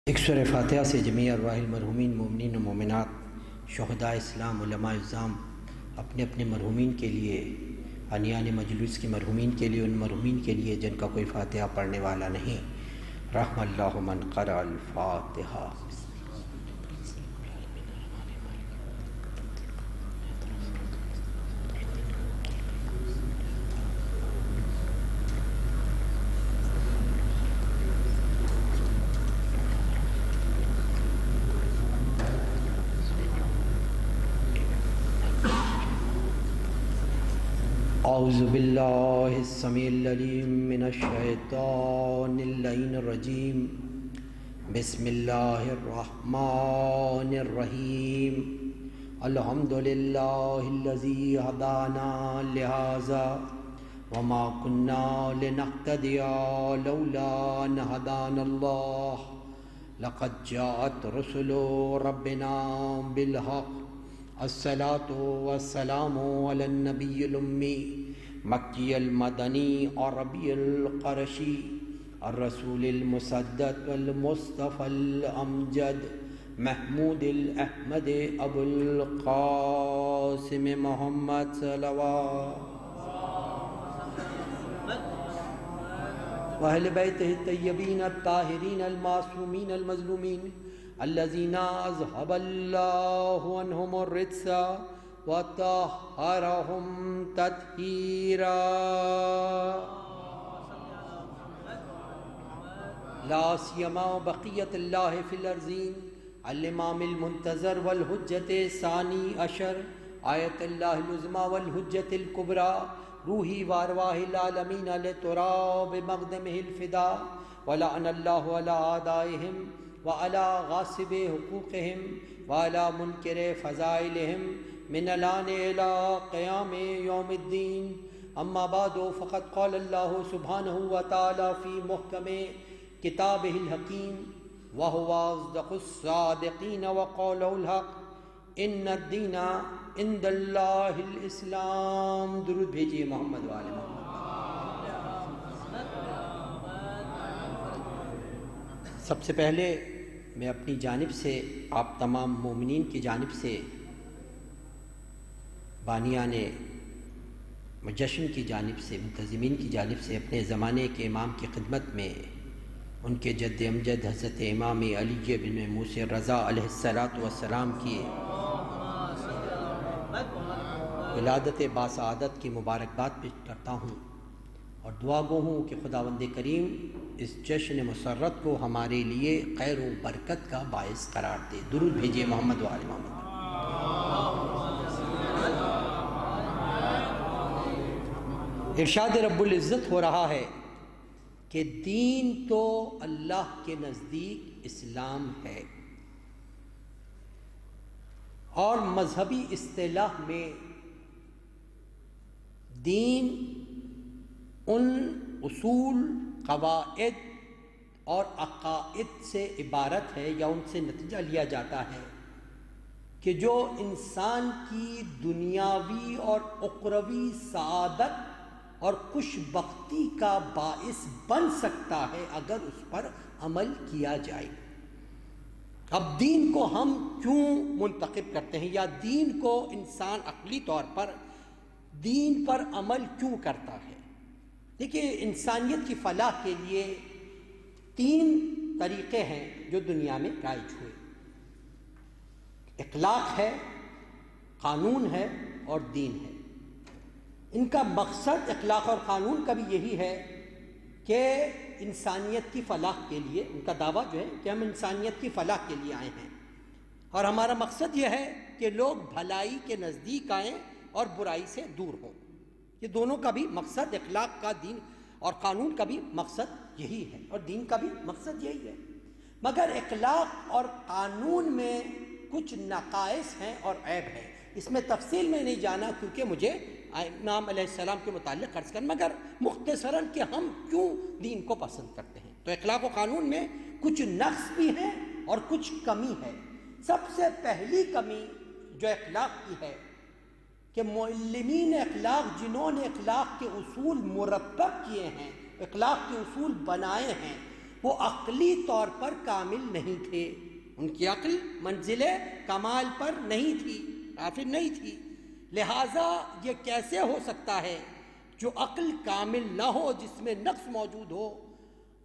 ایک سورہ فاتحہ سے جمیع ارواح المرحومین مومنین و مومنات شہداء اسلام علماء اعظام اپنے اپنے مرحومین کے لیے عنیان مجلس کے مرحومین کے لیے، ان مرحومین کے لیے جن کا کوئی فاتحہ پڑھنے والا نہیں، رحم اللہ من قرأ الفاتحہ۔ اعوذ باللہ السمیع العلیم من الشیطان اللعین الرجیم، بسم اللہ الرحمن الرحیم، الحمدللہ الذی ہدانا لہذا وما كنا لنهتدی لولا ان هدانا اللہ، لقد جاءت رسل ربنا بالحق، الصلاة والسلام علی النبی الامی مکی المدنی عربی القرشی الرسول المسدد والمصطفى الامجد محمود الاحمد ابو القاسم محمد صلوات واہل بیتہ الطیبین الطاہرین المعصومین المظلومین الذین اذهب اللہ عنہم الرجس وطہرہم تطہیرا، لا سیما بقیت اللہ فی الارضین الامام المنتظر والحجت ثانی عشر آیت اللہ العظمی والحجت الکبریٰ روحی وارواح العالمین لتراب مقدمہ الفدا، ولعن اللہ علی اعدائہم وعلی غاصب حقوقہم وعلی منکر فضائلہم من الان الى قیام یوم الدین، اما بعد فقد قال اللہ سبحانہ وتعالی فی محکم کتابہ الحکیم وہو اصدق الصادقین وقول الحق ان الدین عند اللہ الاسلام۔ درود بھیجیے محمد وآل محمد۔ سب سے پہلے میں اپنی جانب سے آپ تمام مومنین کی جانب سے، بانیان جشن کی جانب سے، منتظمین کی جانب سے، اپنے زمانے کے امام کی خدمت میں ان کے جد امجد حضرت امام علی بن موسی رضا علیہ السلام کی ولادت باسعادت کی مبارکباد پیش کرتا ہوں اور دعا گو ہوں کہ خداوند کریم اس جشن مسرت کو ہمارے لیے خیر و برکت کا باعث قرار دے۔ درود بھیجیے محمد وآل محمد۔ ارشاد رب العزت ہو رہا ہے کہ دین تو اللہ کے نزدیک اسلام ہے، اور مذہبی اصطلاح میں دین ان اصول، قواعد اور عقائد سے عبارت ہے، یا ان سے نتیجہ لیا جاتا ہے کہ جو انسان کی دنیاوی اور اخروی سعادت اور خوش بختی کا باعث بن سکتا ہے اگر اس پر عمل کیا جائے۔ اب دین کو ہم کیوں منتخب کرتے ہیں، یا دین کو انسان عقلی طور پر دین پر عمل کیوں کرتا ہے؟ دیکھیے، انسانیت کی فلاح کے لیے 3 طریقے ہیں جو دنیا میں رائج ہوئے: اخلاق ہے، قانون ہے اور دین ہے۔ ان کا مقصد اخلاق اور قانون کا بھی یہی ہے کہ انسانیت کی فلاح کے لیے، ان کا دعویٰ جو ہے کہ ہم انسانیت کی فلاح کے لیے آئے ہیں، اور ہمارا مقصد یہ ہے کہ لوگ بھلائی کے نزدیک آئیں اور برائی سے دور ہوں۔ یہ دونوں کا بھی مقصد، اخلاق کا، دین اور قانون کا بھی مقصد یہی ہے، اور دین کا بھی مقصد یہی ہے۔ مگر اخلاق اور قانون میں کچھ نقائص ہیں اور عیب ہیں۔ اس میں تفصیل میں نہیں جانا کیونکہ مجھے امام علیہ السلام کے متعلق عرض کرنا، مگر مختصراً کہ ہم کیوں دین کو پسند کرتے ہیں۔ تو اخلاق و قانون میں کچھ نقص بھی ہیں اور کچھ کمی ہے۔ سب سے پہلی کمی جو اخلاق کی ہے کہ معلمین اخلاق، جنہوں نے اخلاق کے اصول مرتب کیے ہیں، اخلاق کے اصول بنائے ہیں، وہ عقلی طور پر کامل نہیں تھے، ان کی عقل منزل کمال پر نہیں تھی، کافر نہیں تھی۔ لہٰذا یہ کیسے ہو سکتا ہے جو عقل کامل نہ ہو، جس میں نقص موجود ہو،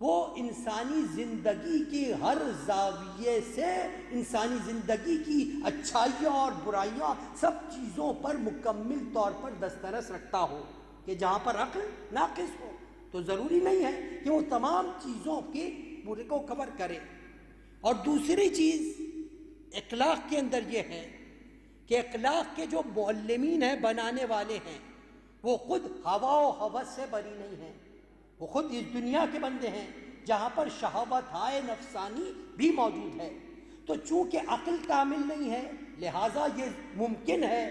وہ انسانی زندگی کی ہر زاویے سے انسانی زندگی کی اچھائیاں اور برائیاں سب چیزوں پر مکمل طور پر دسترس رکھتا ہو، کہ جہاں پر عقل ناقص ہو تو ضروری نہیں ہے کہ وہ تمام چیزوں کے برے کو کور کرے۔ اور دوسری چیز اخلاق کے اندر یہ ہے کہ اخلاق کے جو معلمین ہیں، بنانے والے ہیں، وہ خود ہوا و ہوس سے بری نہیں ہیں، وہ خود اس دنیا کے بندے ہیں جہاں پر شہوت ہائے نفسانی بھی موجود ہے۔ تو چونکہ عقل کامل نہیں ہے، لہٰذا یہ ممکن ہے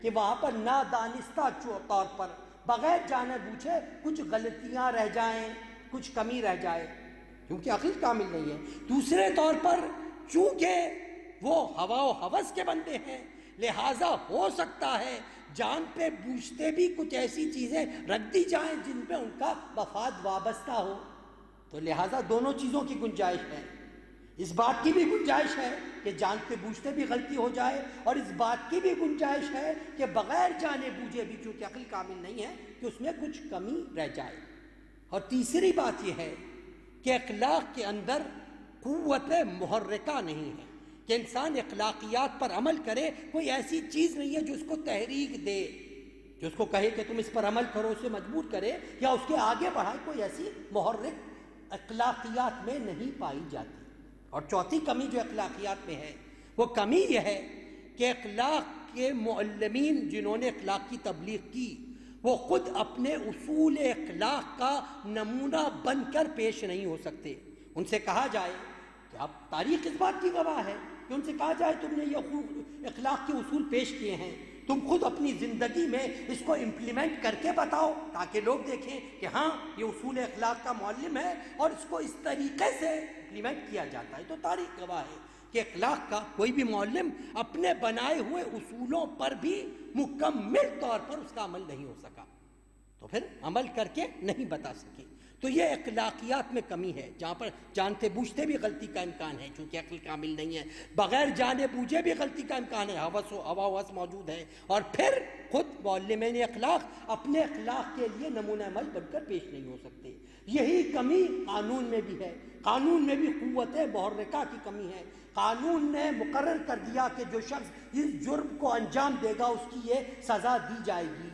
کہ وہاں پر نادانستہ طور پر بغیر جانے بوجھے کچھ غلطیاں رہ جائیں، کچھ کمی رہ جائے، کیونکہ عقل کامل نہیں ہے۔ دوسرے طور پر چونکہ وہ ہوا و ہوس کے بندے ہیں، لہٰذا ہو سکتا ہے جان پہ بوجھتے بھی کچھ ایسی چیزیں رکھ دی جائیں جن پہ ان کا مفاد وابستہ ہو، تو لہٰذا دونوں چیزوں کی گنجائش ہے۔ اس بات کی بھی گنجائش ہے کہ جانتے بوجھتے بھی غلطی ہو جائے، اور اس بات کی بھی گنجائش ہے کہ بغیر جانے بوجھے بھی چونکہ عقل کامل نہیں ہے کہ اس میں کچھ کمی رہ جائے۔ اور تیسری بات یہ ہے کہ اخلاق کے اندر قوت محرکہ نہیں ہے، کہ انسان اخلاقیات پر عمل کرے، کوئی ایسی چیز نہیں ہے جو اس کو تحریک دے، جو اس کو کہے کہ تم اس پر عمل کرو، اسے مجبور کرے یا اس کے آگے بڑھائے، کوئی ایسی محرک اخلاقیات میں نہیں پائی جاتی۔ اور چوتھی کمی جو اخلاقیات میں ہے، وہ کمی یہ ہے کہ اخلاق کے معلمین جنہوں نے اخلاق کی تبلیغ کی، وہ خود اپنے اصول اخلاق کا نمونہ بن کر پیش نہیں ہو سکتے۔ ان سے کہا جائے کہ اب تاریخ اس بات کی گواہ ہے کہ ان سے کہا جائے تم نے یہ اخلاق کے اصول پیش کیے ہیں، تم خود اپنی زندگی میں اس کو امپلیمنٹ کر کے بتاؤ تاکہ لوگ دیکھیں کہ ہاں یہ اصول اخلاق کا معلم ہے اور اس کو اس طریقے سے امپلیمنٹ کیا جاتا ہے۔ تو تاریخ گواہ ہے کہ اخلاق کا کوئی بھی معلم اپنے بنائے ہوئے اصولوں پر بھی مکمل طور پر اس کا عمل نہیں ہو سکا، تو پھر عمل کر کے نہیں بتا سکے۔ تو یہ اخلاقیات میں کمی ہے، جہاں پر جانتے بوجھتے بھی غلطی کا امکان ہے، چونکہ عقل کامل نہیں ہے، بغیر جانے بوجھے بھی غلطی کا امکان ہے، ہوا ہوس موجود ہے، اور پھر خود معلمین اخلاق اپنے اخلاق کے لیے نمونہ عمل بن کر پیش نہیں ہو سکتے۔ یہی کمی قانون میں بھی ہے، قانون میں بھی قوت محرکہ کی کمی ہے۔ قانون نے مقرر کر دیا کہ جو شخص اس جرم کو انجام دے گا اس کی یہ سزا دی جائے گی۔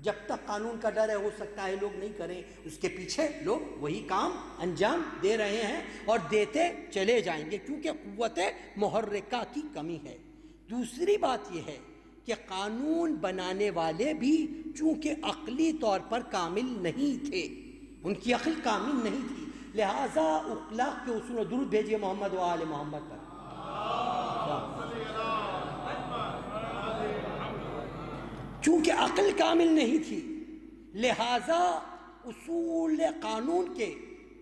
جب تک قانون کا ڈر ہے، ہو سکتا ہے لوگ نہیں کریں، اس کے پیچھے لوگ وہی کام انجام دے رہے ہیں اور دیتے چلے جائیں گے، کیونکہ قوت محرکہ کی کمی ہے۔ دوسری بات یہ ہے کہ قانون بنانے والے بھی چونکہ عقلی طور پر کامل نہیں تھے، ان کی عقل کامل نہیں تھی، لہٰذا اخلاق کے اصول، درود بھیجیے محمد و آل محمد پر۔ چونکہ عقل کامل نہیں تھی، لہٰذا اصول قانون کے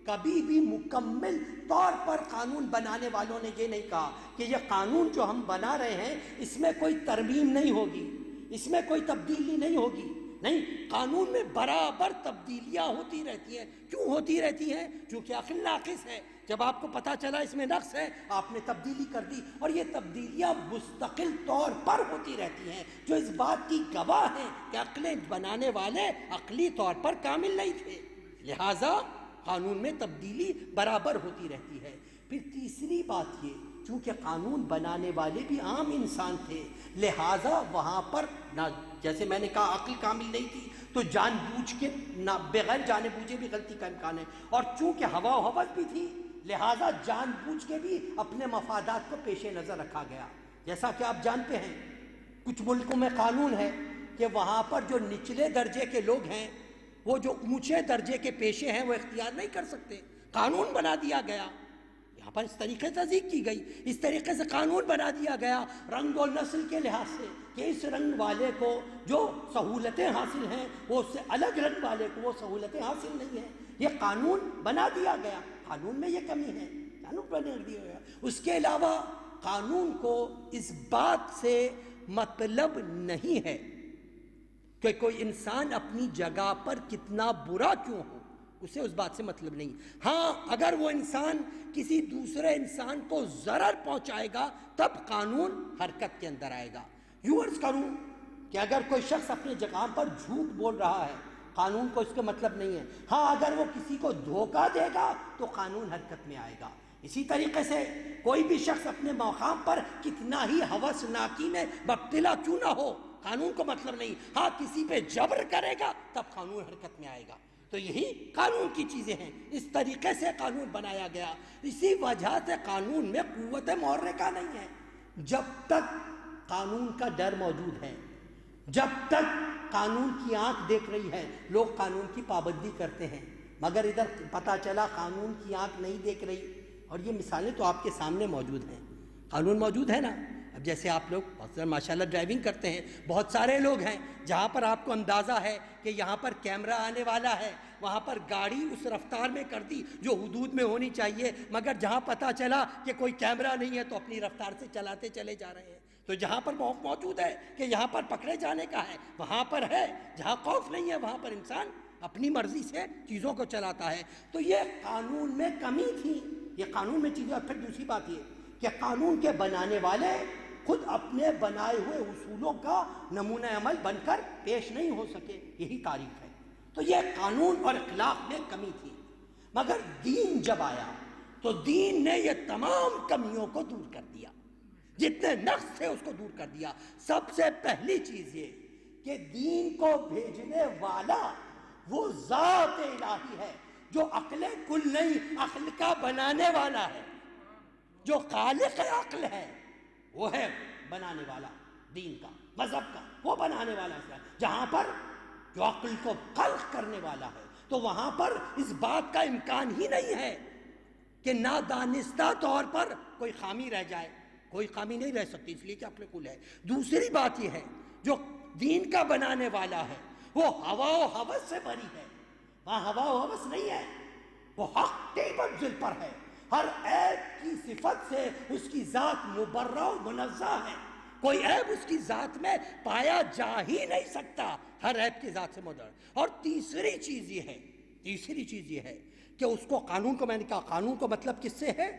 کبھی بھی مکمل طور پر قانون بنانے والوں نے یہ نہیں کہا کہ یہ قانون جو ہم بنا رہے ہیں اس میں کوئی ترمیم نہیں ہوگی، اس میں کوئی تبدیلی نہیں ہوگی۔ نہیں، قانون میں برابر تبدیلیاں ہوتی رہتی ہیں۔ کیوں ہوتی رہتی ہیں؟ چونکہ عقل ناقص ہے۔ جب آپ کو پتہ چلا اس میں نقص ہے، آپ نے تبدیلی کر دی، اور یہ تبدیلیاں مستقل طور پر ہوتی رہتی ہیں، جو اس بات کی گواہ ہیں کہ عقلیں بنانے والے عقلی طور پر کامل نہیں تھے، لہٰذا قانون میں تبدیلی برابر ہوتی رہتی ہے۔ پھر تیسری بات یہ، چونکہ قانون بنانے والے بھی عام انسان تھے، لہٰذا وہاں پر نہ، جیسے میں نے کہا عقل کامل نہیں تھی تو جان بوجھ کے نہ، بغیر جانے بوجھے بھی غلطی کا امکان ہے، اور چونکہ ہوا و ہوس بھی تھی، لہٰذا جان بوجھ کے بھی اپنے مفادات کو پیش نظر رکھا گیا۔ جیسا کہ آپ جانتے ہیں کچھ ملکوں میں قانون ہے کہ وہاں پر جو نچلے درجے کے لوگ ہیں، وہ جو اونچے درجے کے پیشے ہیں وہ اختیار نہیں کر سکتے، قانون بنا دیا گیا۔ یہاں پر اس طریقے سے تضیق کی گئی، اس طریقے سے قانون بنا دیا گیا رنگ و نسل کے لحاظ سے کہ اس رنگ والے کو جو سہولتیں حاصل ہیں وہ اس سے الگ رنگ والے کو وہ سہولتیں حاصل نہیں ہیں۔ یہ قانون بنا دیا گیا، قانون میں یہ کمی ہے، قانون بنا دیا گیا۔ اس کے علاوہ قانون کو اس بات سے مطلب نہیں ہے کہ کوئی انسان اپنی جگہ پر کتنا برا کیوں ہو، اسے اس بات سے مطلب نہیں. ہاں اگر وہ انسان کسی دوسرے انسان کو ضرر پہنچائے گا تب قانون حرکت کے اندر آئے گا. یوں عرض کروں کہ اگر کوئی شخص اپنے جگہ پر جھوٹ بول رہا ہے قانون کو اس کا مطلب نہیں ہے. ہاں اگر وہ کسی کو دھوکہ دے گا تو قانون حرکت میں آئے گا. اسی طریقے سے کوئی بھی شخص اپنے مقام پر کتنا ہی ہوسناکی میں مبتلا کیوں نہ ہو قانون کو مطلب نہیں. ہاں کسی پہ جبر کرے گا تب قانون حرکت میں آئے گا. تو یہی قانون کی چیزیں ہیں. اس طریقے سے قانون بنایا گیا. اسی وجہ سے قانون میں قوت محرکہ نہیں ہے. جب تک قانون کا ڈر موجود ہے، جب تک قانون کی آنکھ دیکھ رہی ہے، لوگ قانون کی پابندی کرتے ہیں. مگر ادھر پتہ چلا قانون کی آنکھ نہیں دیکھ رہی. اور یہ مثالیں تو آپ کے سامنے موجود ہیں. قانون موجود ہے نا. اب جیسے آپ لوگ ماشاءاللہ ڈرائیونگ کرتے ہیں، بہت سارے لوگ ہیں جہاں پر آپ کو اندازہ ہے کہ یہاں پر کیمرہ آنے والا ہے، وہاں پر گاڑی اس رفتار میں کر دی جو حدود میں ہونی چاہیے، مگر جہاں پتہ چلا کہ کوئی کیمرہ نہیں ہے تو اپنی رفتار سے چلاتے چلے جا رہے ہیں. تو جہاں پر خوف موجود ہے کہ یہاں پر پکڑے جانے کا ہے وہاں پر ہے، جہاں خوف نہیں ہے وہاں پر انسان اپنی مرضی سے چیزوں کو چلاتا ہے. تو یہ قانون میں کمی تھی. یہ قانون میں چیزیں. اور پھر دوسری بات یہ کہ قانون کے بنانے والے خود اپنے بنائے ہوئے اصولوں کا نمونہ عمل بن کر پیش نہیں ہو سکے. یہی تاریخ ہے. تو یہ قانون اور اخلاق میں کمی تھی. مگر دین جب آیا تو دین نے یہ تمام کمیوں کو دور کر دیا. جتنے نقص تھے اس کو دور کر دیا. سب سے پہلی چیز یہ کہ دین کو بھیجنے والا وہ ذات الہی ہے جو عقل کل نہیں، عقل کا بنانے والا ہے. جو خالق عقل ہے وہ ہے بنانے والا دین کا، مذہب کا، وہ بنانے والا ہے. جہاں پر جو عقل کو خلق کرنے والا ہے تو وہاں پر اس بات کا امکان ہی نہیں ہے کہ نادانستہ طور پر کوئی خامی رہ جائے. کوئی خامی نہیں رہ سکتی، اس لیے کہ عقل کل ہے. دوسری بات یہ ہے جو دین کا بنانے والا ہے وہ ہوا و ہوس سے بری ہے. وہاں ہوا و ہوس نہیں ہے، وہ حق کی منزل پر ہے. ہر عیب کی صفت سے اس کی ذات مبرہ و منزہ ہے. کوئی عیب اس کی ذات میں پایا جا ہی نہیں سکتا، ہر عیب کی ذات سے مبرہ. اور تیسری چیز یہ ہے کہ اس کو قانون کو، میں نے کہا قانون کو مطلب کس سے ہے؟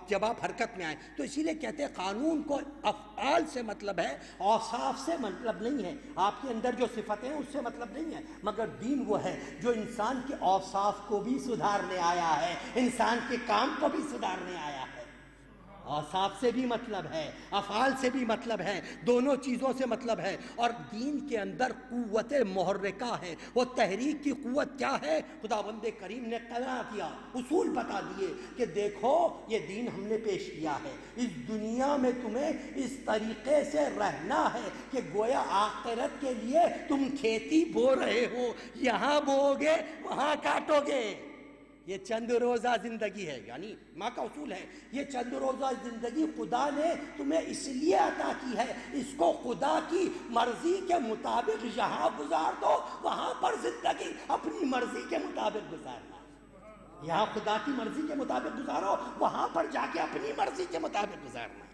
جب آپ حرکت میں آئیں تو اسی لیے کہتے ہیں قانون کو افعال سے مطلب ہے، اوصاف سے مطلب نہیں ہے. آپ کے اندر جو صفتیں ہیں اس سے مطلب نہیں ہے. مگر دین وہ ہے جو انسان کے اوصاف کو بھی سدھارنے آیا ہے، انسان کے کام کو بھی سدھارنے آیا ہے. اوصاف سے بھی مطلب ہے، افعال سے بھی مطلب ہے، دونوں چیزوں سے مطلب ہے. اور دین کے اندر قوت محرکہ ہے. وہ تحریک کی قوت کیا ہے؟ خداوند کریم نے قرار دیا، اصول بتا دیے کہ دیکھو یہ دین ہم نے پیش کیا ہے. اس دنیا میں تمہیں اس طریقے سے رہنا ہے کہ گویا آخرت کے لیے تم کھیتی بو رہے ہو، یہاں بو گے وہاں کاٹو گے. یہ چند روزہ زندگی ہے، یعنی ماں کا اصول ہے یہ چند روزہ زندگی خدا نے تمہیں اس لیے عطا کی ہے، اس کو خدا کی مرضی کے مطابق یہاں گزار دو، وہاں پر زندگی اپنی مرضی کے مطابق گزارنا. یہاں خدا کی مرضی کے مطابق گزارو، وہاں پر جا کے اپنی مرضی کے مطابق گزارنا.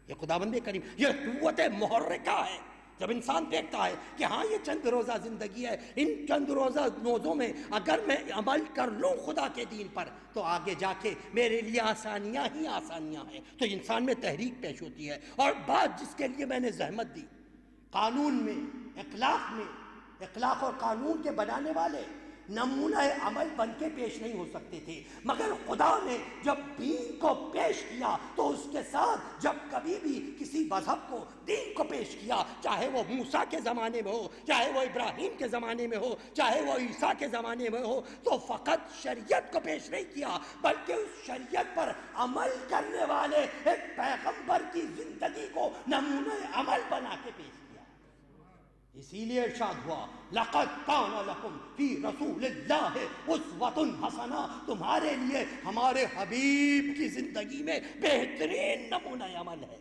یہ خداوند کریم، یہ قوت محرکہ ہے. جب انسان دیکھتا ہے کہ ہاں یہ چند روزہ زندگی ہے، ان چند روزہ روزوں میں اگر میں عمل کر لوں خدا کے دین پر تو آگے جا کے میرے لیے آسانیاں ہی آسانیاں ہیں. تو انسان میں تحریک پیش ہوتی ہے. اور بات جس کے لیے میں نے زحمت دی، قانون میں، اخلاق اور قانون کے بنانے والے نمونہ عمل بن کے پیش نہیں ہو سکتے تھے. مگر خدا نے جب دین کو پیش کیا تو اس کے ساتھ جب کبھی بھی کسی مذہب کو، دین کو پیش کیا، چاہے وہ موسیٰ کے زمانے میں ہو، چاہے وہ ابراہیم کے زمانے میں ہو، چاہے وہ عیسیٰ کے زمانے میں ہو، تو فقط شریعت کو پیش نہیں کیا بلکہ اس شریعت پر عمل کرنے والے ایک پیغمبر کی زندگی کو نمونہ عمل بنا کے پیش کیا. اسی لیے ارشاد ہوا لَقَدْ كَانَ لَكُمْ فِي رَسُولِ اللَّهِ أُسْوَةٌ حَسَنَةٌ. تمہارے لیے ہمارے حبیب کی زندگی میں بہترین نمونہ عمل ہے.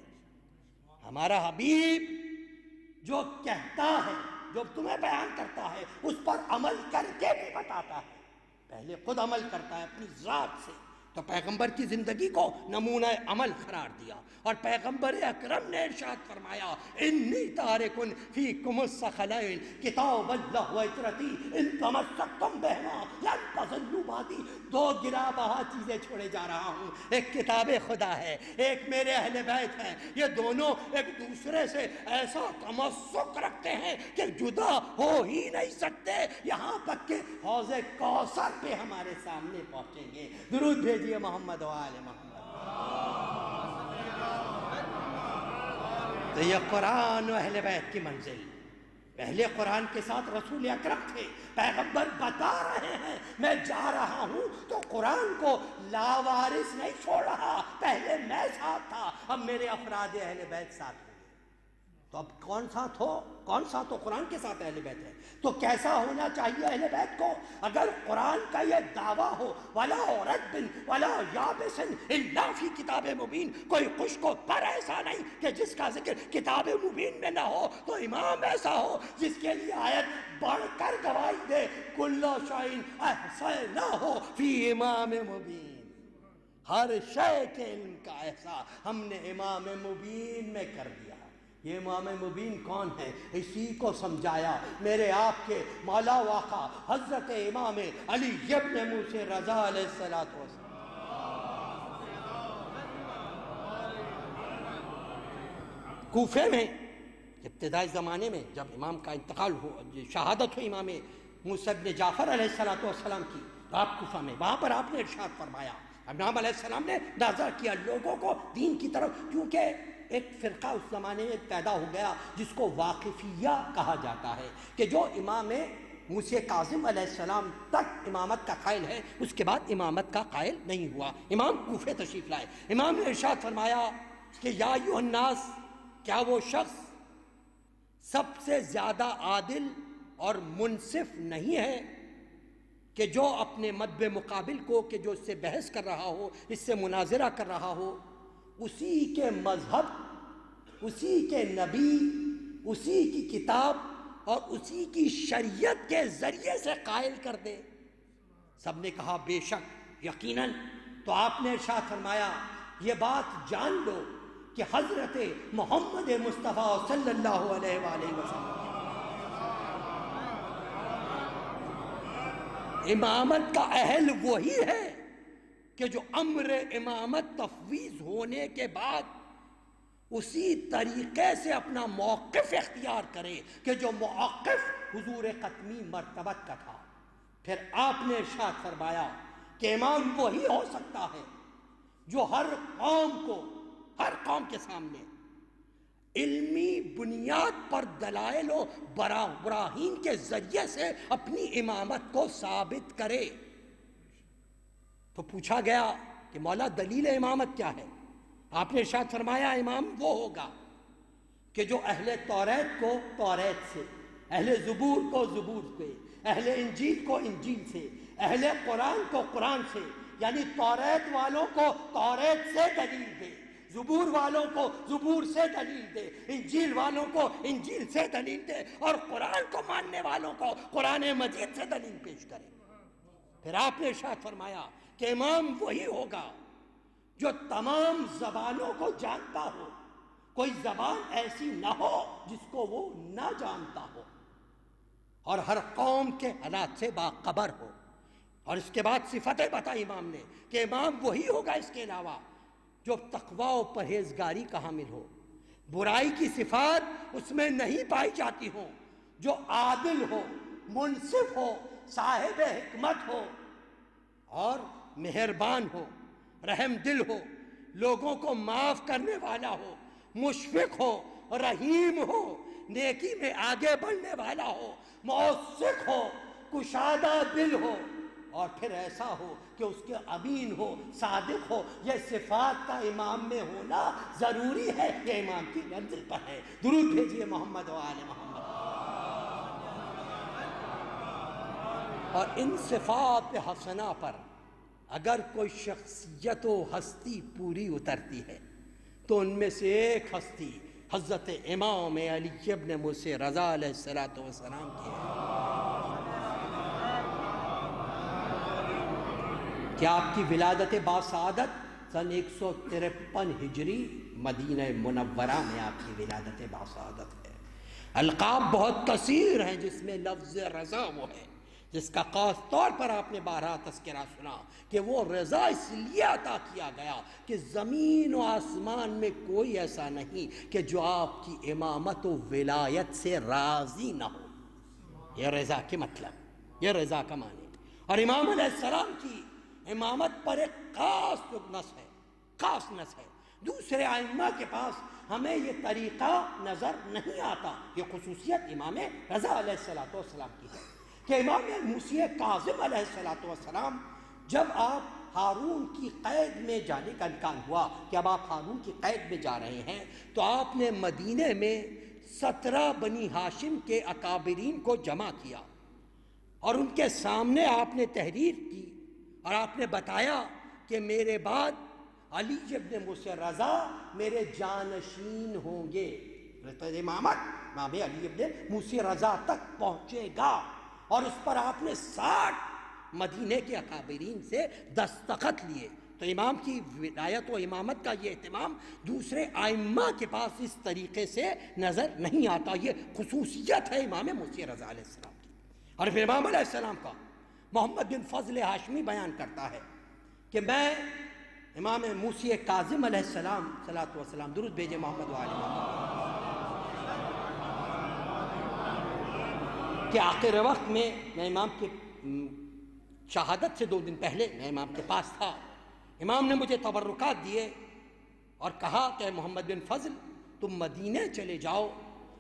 ہمارا حبیب جو کہتا ہے، جو تمہیں بیان کرتا ہے، اس پر عمل کر کے بھی بتاتا ہے. پہلے خود عمل کرتا ہے اپنی ذات سے، تو پیغمبر کی زندگی کو نمونہ عمل قرار دیا، اور پیغمبر اکرم نے ارشاد فرمایا انی تارکن فیکم الثقلین کتاب اللہ و عترتی ان تمسکتم بہما لن تضلوا بعدی۔ دو گرا بہا چیزیں چھوڑے جا رہا ہوں، ایک کتاب خدا ہے، ایک میرے اہل بیت ہے، یہ دونوں ایک دوسرے سے ایسا تمسک رکھتے ہیں کہ جدا ہو ہی نہیں سکتے، یہاں تک کہ حوض کوثر پہ ہمارے سامنے پہنچیں گے۔ درود بھیجیے محمد و آل محمد۔ تو یہ قرآن و اہل بیت کی منزل، پہلے قرآن کے ساتھ رسول اکرم تھے، پیغمبر بتا رہے ہیں میں جا رہا ہوں تو قرآن کو لاوارث نہیں چھوڑ رہا، پہلے میں ساتھ تھا، اب میرے افراد اہل بیت ساتھ ہوں۔ تو اب کون ساتھ ہو؟ کون ساتھ ہو؟ قرآن کے ساتھ اہل بیت ہے۔ تو کیسا ہونا چاہیے اہل بیت کو؟ اگر قرآن کا یہ دعویٰ ہو وَلَا رَدْبٍ وَلَا يَابِسٍ إِلَّا فِي كِتَابِ مُبِينٍ، کوئی خشک و تر ایسا نہیں کہ جس کا ذکر کتاب مبین میں نہ ہو، تو امام ایسا ہو جس کے لیے آیت بڑھ کر گواہی دے كُلُّ شَيْءٍ أَحْصَيْنَاهُ فِي إِمَامٍ مُبِينٍ، ہر شے کے علم کا احصاء ہم نے امام مبین میں کر دیا۔ یہ امام مبین کون ہے؟ اسی کو سمجھایا میرے آپ کے مولا واقع حضرت امام علی ابن موسی رضا علیہ السلام۔ کوفے میں ابتدائی زمانے میں جب امام کا انتقال ہو، شہادت ہو امام موسی بن جعفر علیہ السلام کی، تو آپ کوفہ میں وہاں پر آپ نے ارشاد فرمایا، امام علیہ السلام نے نازع کیا لوگوں کو دین کی طرف، کیونکہ ایک فرقہ اس زمانے میں پیدا ہو گیا جس کو واقفیہ کہا جاتا ہے، کہ جو امام موسی کاظم علیہ السلام تک امامت کا قائل ہے، اس کے بعد امامت کا قائل نہیں ہوا۔ امام کوفے تشریف لائے، امام نے ارشاد فرمایا کہ یا ایھا الناس، کیا وہ شخص سب سے زیادہ عادل اور منصف نہیں ہے کہ جو اپنے مدب مقابل کو، کہ جو اس سے بحث کر رہا ہو، اس سے مناظرہ کر رہا ہو، اسی کے مذہب، اسی کے نبی، اسی کی کتاب اور اسی کی شریعت کے ذریعے سے قائل کر دے؟ سب نے کہا بے شک، یقیناً۔ تو آپ نے ارشاد فرمایا یہ بات جان لو کہ حضرت محمد مصطفیٰ صلی اللہ علیہ وآلہ وسلم امامت کا اہل وہی ہے کہ جو امر امامت تفویض ہونے کے بعد اسی طریقے سے اپنا موقف اختیار کرے کہ جو موقف حضور قطمی مرتبت کا تھا۔ پھر آپ نے ارشاد فرمایا کہ امام وہی ہو سکتا ہے جو ہر قوم کے سامنے علمی بنیاد پر دلائل و براہین کے ذریعے سے اپنی امامت کو ثابت کرے۔ تو پوچھا گیا کہ مولا دلیل امامت کیا ہے؟ آپ نے ارشاد فرمایا امام وہ ہوگا کہ جو اہل توریت کو توریت سے، اہل زبور کو زبور سے، اہل انجیل کو انجیل سے، اہل قرآن کو قرآن سے، یعنی توریت والوں کو توریت سے دلیل دے، زبور والوں کو زبور سے دلیل دے، انجیل والوں کو انجیل سے دلیل دے، اور قرآن کو ماننے والوں کو قرآن مجید سے دلیل پیش کرے۔ پھر آپ نے ارشاد فرمایا کہ امام وہی ہوگا جو تمام زبانوں کو جانتا ہو، کوئی زبان ایسی نہ ہو جس کو وہ نہ جانتا ہو، اور ہر قوم کے حالات سے باخبر ہو۔ اور اس کے بعد صفتیں بتائی امام نے کہ امام وہی ہوگا اس کے علاوہ جو تقوی و پرہیزگاری کا حامل ہو، برائی کی صفات اس میں نہیں پائی جاتی ہوں، جو عادل ہو، منصف ہو، صاحب حکمت ہو، اور مہربان ہو، رحم دل ہو، لوگوں کو معاف کرنے والا ہو، مشفق ہو، رحیم ہو، نیکی میں آگے بڑھنے والا ہو، موثق ہو، کشادہ دل ہو، اور پھر ایسا ہو کہ اس کے امین ہو، صادق ہو۔ یہ صفات کا امام میں ہونا ضروری ہے، یہ امام کی منزل پر ہے۔ درود بھیجیے محمد و آل محمد۔ اور ان صفات حسنہ پر اگر کوئی شخصیت و ہستی پوری اترتی ہے تو ان میں سے ایک ہستی حضرت امام علی ابن موسی رضا علیہ السلام کی ہے، کہ آپ کی ولادت باسعادت سن 153 ہجری مدینہ منورہ میں آپ کی ولادت باسعادت ہے۔ القاب بہت کثیر ہیں جس میں لفظ رضا وہ ہے، جس کا خاص طور پر آپ نے بارہا تذکرہ سنا کہ وہ رضا اس لیے عطا کیا گیا کہ زمین و آسمان میں کوئی ایسا نہیں کہ جو آپ کی امامت و ولایت سے راضی نہ ہو۔ یہ رضا کے مطلب، یہ رضا کا معنی۔ اور امام علیہ السلام کی امامت پر ایک خاص نص ہے، خاص نص ہے۔ دوسرے ائمہ کے پاس ہمیں یہ طریقہ نظر نہیں آتا۔ یہ خصوصیت امام رضا علیہ السلام کی ہے کہ امام موسی کاظم علیہ السلام جب آپ ہارون کی قید میں جانے کا امکان ہوا کہ اب آپ ہارون کی قید میں جا رہے ہیں، تو آپ نے مدینے میں 17 بنی ہاشم کے اکابرین کو جمع کیا اور ان کے سامنے آپ نے تحریر کی اور آپ نے بتایا کہ میرے بعد علی ابن موسی رضا میرے جانشین ہوں گے، امامت امام علی ابن موسی رضا تک پہنچے گا۔ اور اس پر آپ نے 60 مدینے کے اکابرین سے دستخط لیے۔ تو امام کی ولایت و امامت کا یہ اہتمام دوسرے ائمہ کے پاس اس طریقے سے نظر نہیں آتا۔ یہ خصوصیت ہے امام موسی رضا علیہ السلام کی۔ اور پھر امام علیہ السلام کا محمد بن فضل ہاشمی بیان کرتا ہے کہ میں امام موسی کاظم علیہ السلام صلاۃ والسلام، درود بھیجے محمد و آل محمد، کہ آخر وقت میں امام کی شہادت سے 2 دن پہلے میں امام کے پاس تھا۔ امام نے مجھے تبرکات دیے اور کہا کہ محمد بن فضل تم مدینے چلے جاؤ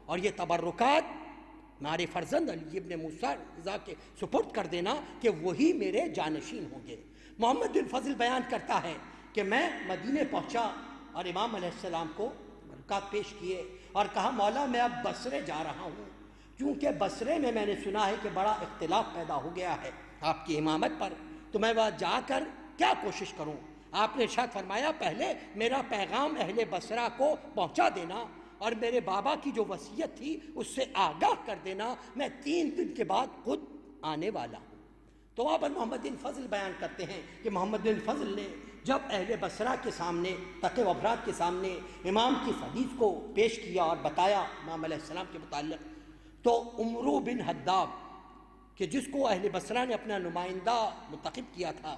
اور یہ تبرکات ہمارے فرزند علی ابن موسیٰ رضا کے سپرد کر دینا کہ وہی میرے جانشین ہوں گے۔ محمد بن فضل بیان کرتا ہے کہ میں مدینے پہنچا اور امام علیہ السلام کو تبرکات پیش کیے اور کہا مولا میں اب بصرے جا رہا ہوں، کیونکہ بصرے میں نے سنا ہے کہ بڑا اختلاف پیدا ہو گیا ہے آپ کی امامت پر، تو میں وہاں جا کر کیا کوشش کروں؟ آپ نے ارشاد فرمایا پہلے میرا پیغام اہل بصرہ کو پہنچا دینا اور میرے بابا کی جو وصیت تھی اس سے آگاہ کر دینا، میں 3 دن کے بعد خود آنے والا ہوں۔ تو وہاں پر محمد بن فضل بیان کرتے ہیں کہ محمد بن فضل نے جب اہل بصرہ کے سامنے، تقی افراد کے سامنے امام کی حدیث کو پیش کیا اور بتایا امام علیہ السلام کے متعلق، تو عمرو بن حداب کہ جس کو اہل بصرہ نے اپنا نمائندہ منتخب کیا تھا،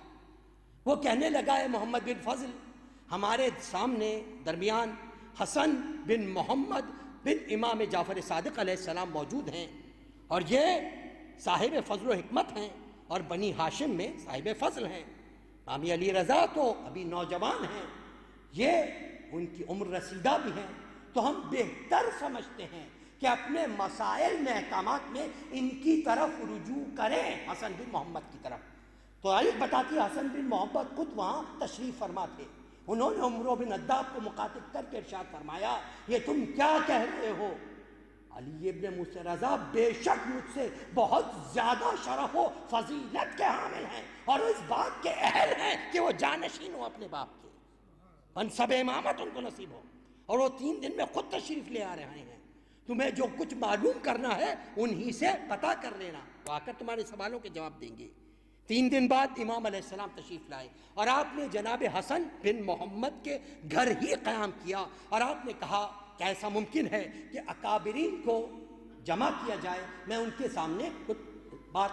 وہ کہنے لگا ہے محمد بن فضل ہمارے سامنے درمیان حسن بن محمد بن امام جعفر صادق علیہ السلام موجود ہیں اور یہ صاحب فضل و حکمت ہیں اور بنی ہاشم میں صاحب فضل ہیں۔ امام علی رضا تو ابھی نوجوان ہیں، یہ ان کی عمر رسیدہ بھی ہیں، تو ہم بہتر سمجھتے ہیں کہ اپنے مسائل میں احکامات میں ان کی طرف رجوع کریں، حسن بن محمد کی طرف۔ تو آیت بتاتی ہے حسن بن محمد خود وہاں تشریف فرما تھے، انہوں نے عمرو بن حداب کو مخاطب کر کے ارشاد فرمایا یہ تم کیا کہہ رہے ہو؟ علی ابن موسی رضا بے شک مجھ سے بہت زیادہ شرف و فضیلت کے حامل ہیں اور اس بات کے اہل ہیں کہ وہ جانشین ہو اپنے باپ کے، منصب امامت ان کو نصیب ہو، اور وہ 3 دن میں خود تشریف لے آ رہے ہیں۔ تمہیں جو کچھ معلوم کرنا ہے انہی سے پتہ کر لینا، وہ آ کر تمہارے سوالوں کے جواب دیں گے۔ 3 دن بعد امام علیہ السلام تشریف لائے اور آپ نے جناب حسن بن محمد کے گھر ہی قیام کیا اور آپ نے کہا کہ ایسا ممکن ہے کہ اکابرین کو جمع کیا جائے، میں ان کے سامنے کچھ بات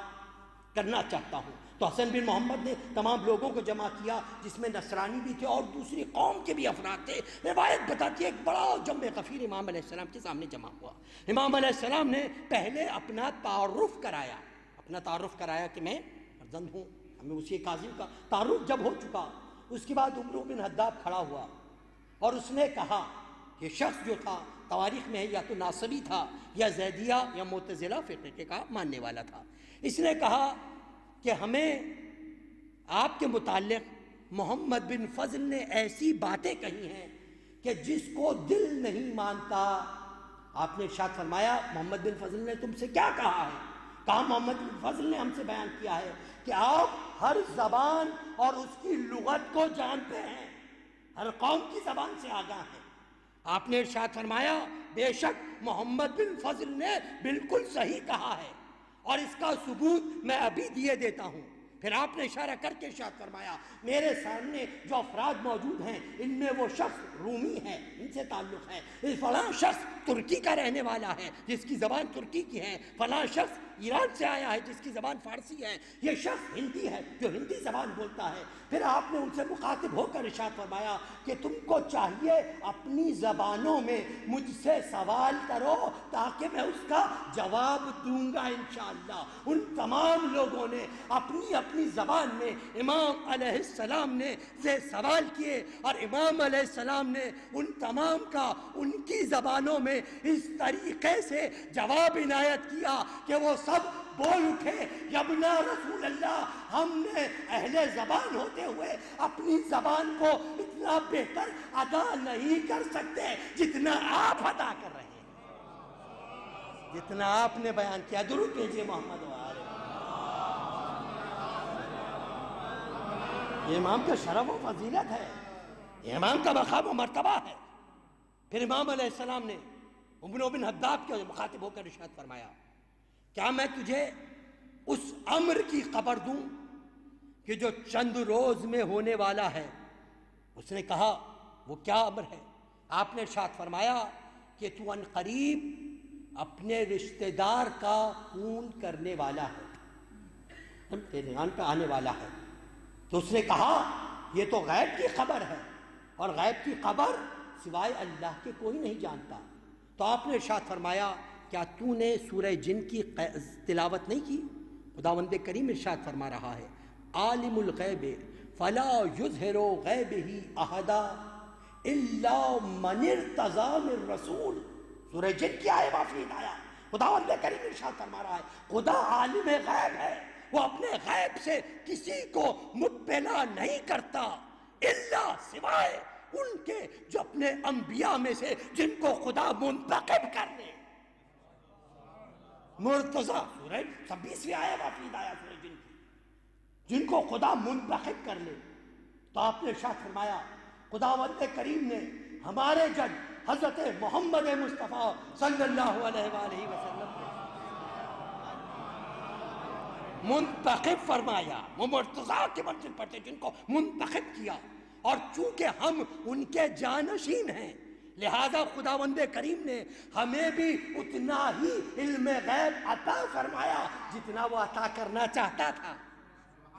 کرنا چاہتا ہوں۔ تو حسن بن محمد نے تمام لوگوں کو جمع کیا جس میں نصرانی بھی تھے اور دوسری قوم کے بھی افراد تھے۔ روایت بتاتی ہے ایک بڑا جمع غفیر امام علیہ السلام کے سامنے جمع ہوا۔ امام علیہ السلام نے پہلے اپنا تعارف کرایا کہ میں فرزند ہوں، ہمیں اسی کاظم کا تعارف جب ہو چکا، اس کے بعد عمرو بن حداب کھڑا ہوا اور اس نے کہا یہ شخص جو تھا تواریخ میں یا تو ناصبی تھا یا زیدیہ یا معتزلہ فرقے کا ماننے والا تھا، اس نے کہا کہ ہمیں آپ کے متعلق محمد بن فضل نے ایسی باتیں کہی ہیں کہ جس کو دل نہیں مانتا۔ آپ نے ارشاد فرمایا محمد بن فضل نے تم سے کیا کہا ہے؟ کہا محمد بن فضل نے ہم سے بیان کیا ہے کہ آپ ہر زبان اور اس کی لغت کو جانتے ہیں، ہر قوم کی زبان سے آگاہ ہیں۔ آپ نے ارشاد فرمایا بے شک محمد بن فضل نے بالکل صحیح کہا ہے اور اس کا ثبوت میں ابھی دیے دیتا ہوں۔ پھر آپ نے اشارہ کر کے ارشاد فرمایا میرے سامنے جو افراد موجود ہیں ان میں وہ شخص رومی ہے، ان سے تعلق ہے، فلاں شخص ترکی کا رہنے والا ہے جس کی زبان ترکی کی ہے، فلاں شخص ایران سے آیا ہے جس کی زبان فارسی ہے، یہ شخص ہندی ہے جو ہندی زبان بولتا ہے۔ پھر آپ نے ان سے مخاطب ہو کر ارشاد فرمایا کہ تم کو چاہیے اپنی زبانوں میں مجھ سے سوال کرو تاکہ میں اس کا جواب دوں گا انشاءاللہ۔ ان تمام لوگوں نے اپنی اپنی زبان میں امام علیہ السلام نے سے سوال کیے، اور امام علیہ السلام نے ان تمام کا ان کی زبانوں میں اس طریقے سے جواب عنایت کیا کہ وہ سب بول اٹھے، یبنا رسول اللہ، ہم نے اہل زبان ہوتے ہوئے اپنی زبان کو اتنا بہتر ادا نہیں کر سکتے جتنا آپ ادا کر رہے ہیں، جتنا آپ نے بیان کیا۔ درود بھیجئے محمد و آلہ۔ یہ امام کا شرف و فضیلت ہے، یہ امام کا مقام و مرتبہ ہے۔ پھر امام علیہ السلام نے عمر بن حداب کے مخاطب ہو کر ارشاد فرمایا کیا میں تجھے اس امر کی خبر دوں کہ جو چند روز میں ہونے والا ہے؟ اس نے کہا وہ کیا امر ہے؟ آپ نے ارشاد فرمایا کہ تو ان قریب اپنے رشتہ دار کا خون کرنے والا ہے، تیرے جان پہ آنے والا ہے۔ تو اس نے کہا یہ تو غیب کی خبر ہے، اور غیب کی خبر سوائے اللہ کے کوئی نہیں جانتا۔ تو آپ نے ارشاد فرمایا کیا تو نے سورہ جن کی تلاوت نہیں کی؟ خداوند کریم ارشاد فرما رہا ہے عالم الغیب فلا یظہر غیبہ احدا الا من ارتضی من رسول۔ سورہ جن کی آیت مفید آیا، خداوند کریم ارشاد فرما رہا ہے خدا عالم غیب ہے، وہ اپنے غیب سے کسی کو مطلع نہیں کرتا الا سوائے ان کے جو اپنے انبیاء میں سے جن کو خدا منتخب کر لے۔ مرتضی سورہ 26ویں آیت مفید آیا سورہ جن کی، جن کو خدا منتخب کر لے۔ تو آپ نے ارشاد فرمایا خداوند کریم نے ہمارے جج حضرت محمد مصطفیٰ صلی اللہ علیہ وآلہ وسلم کو منتخب فرمایا، وہ مرتضیٰ کی منزل پر تھے جن کو منتخب کیا، اور چونکہ ہم ان کے جانشین ہیں لہذا خداوند کریم نے ہمیں بھی اتنا ہی علم غیب عطا فرمایا جتنا وہ عطا کرنا چاہتا تھا۔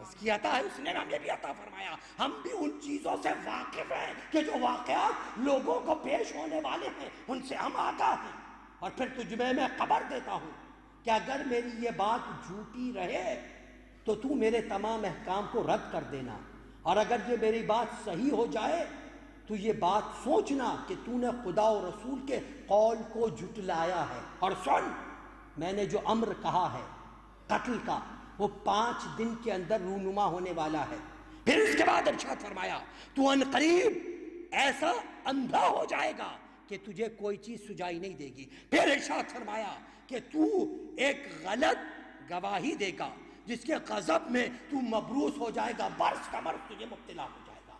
اس کی عطا ہے، اس نے ہمیں بھی عطا فرمایا۔ ہم بھی ان چیزوں سے واقف ہیں کہ جو واقعات لوگوں کو پیش ہونے والے ہیں ان سے ہم آگاہ ہیں۔ اور پھر تجھے میں خبر دیتا ہوں کہ اگر میری یہ بات جھوٹی رہے تو تو میرے تمام احکام کو رد کر دینا، اور اگر یہ میری بات صحیح ہو جائے تو یہ بات سوچنا کہ تو نے خدا و رسول کے قول کو جھٹلایا ہے۔ اور سن، میں نے جو امر کہا ہے قتل کا وہ 5 دن کے اندر رونما ہونے والا ہے۔ پھر اس کے بعد ارشاد فرمایا تو ان قریب ایسا اندھا ہو جائے گا کہ تجھے کوئی چیز سجائی نہیں دے گی۔ پھر ارشاد فرمایا کہ تو ایک غلط گواہی دے گا جس کے غضب میں تو مبروس ہو جائے گا، برس کا برس تجھے مبتلا ہو جائے گا۔